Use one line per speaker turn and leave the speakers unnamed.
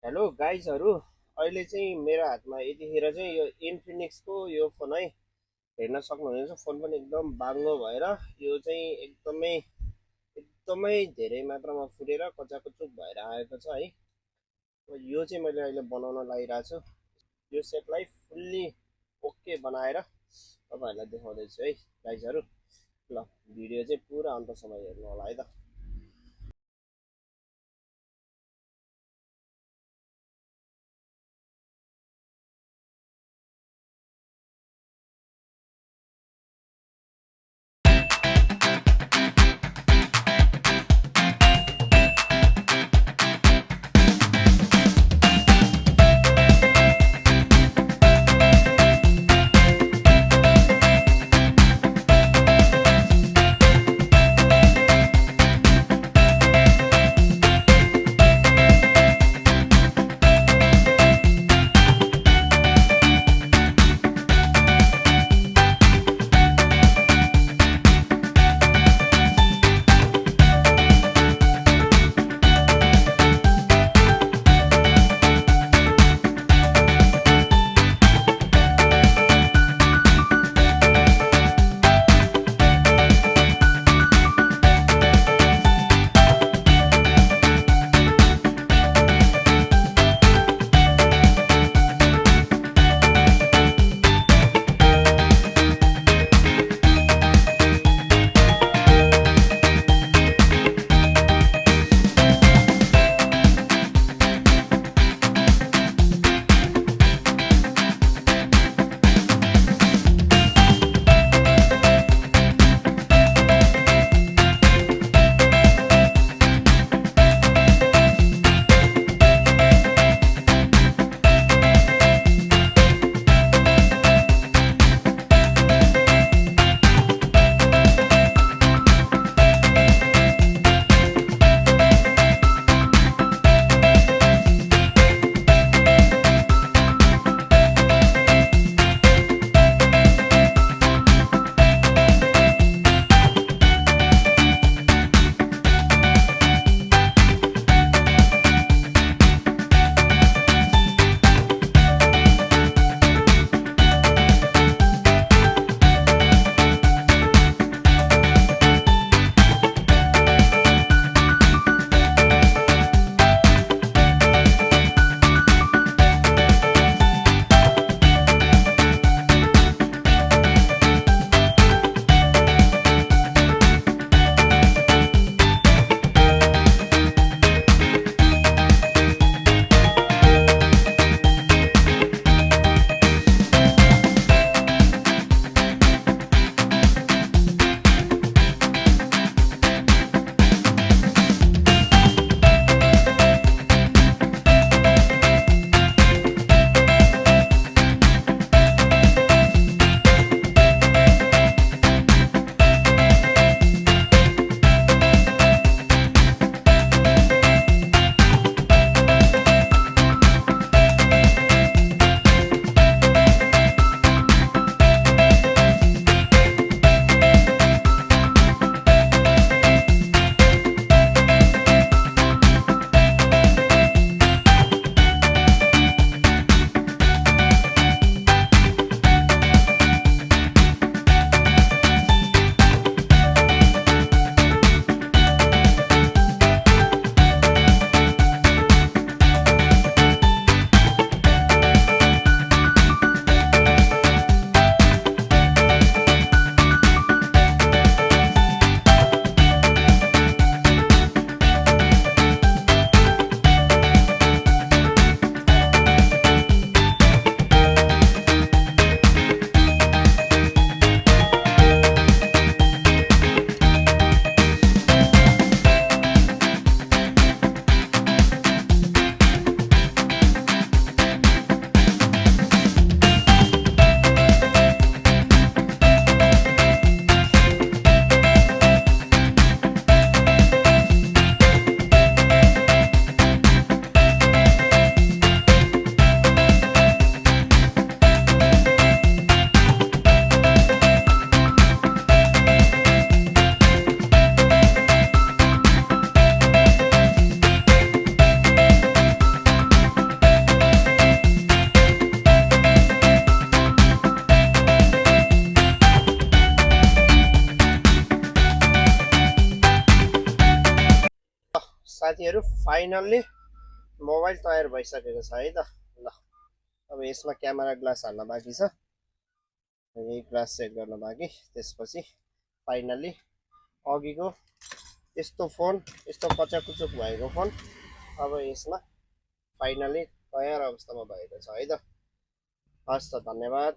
Hello गाइजहरू, अहिले चाहिँ मेरो हातमा यतिखेर चाहिँ यो इन्फिनिक्सको यो फोन है हेर्न सक्नुहुनेछ। फोन पनि एकदम बाङ्गो भएर यो चाहिँ एकदमै एकदमै धेरै मात्रामा फुटेर कचाकचुक भएर आएको छ है। यो चाहिँ मैले अहिले बनाउन लागिरहेको छु। यो सेटलाई फुल्ली ओके बनाएर तपाईँहरूलाई देखाउँदैछु है गाइजहरू। ल, भिडियो चाहिँ पुरा अन्तसम्म हेर्नु होला है त। साथीहरू फाइनल्ली मोबाइल तयार भइसकेको छ है त। ल अब यसमा क्यामेरा ग्लास हाल्न बाँकी छ, यही ग्लास सेट गर्न बाँकी। त्यसपछि फाइनल्ली अघिको यस्तो फोन, यस्तो कचाकुचुक भएको फोन अब यसमा फाइनल्ली तयार अवस्थामा भएको छ है त। हस् त, धन्यवाद।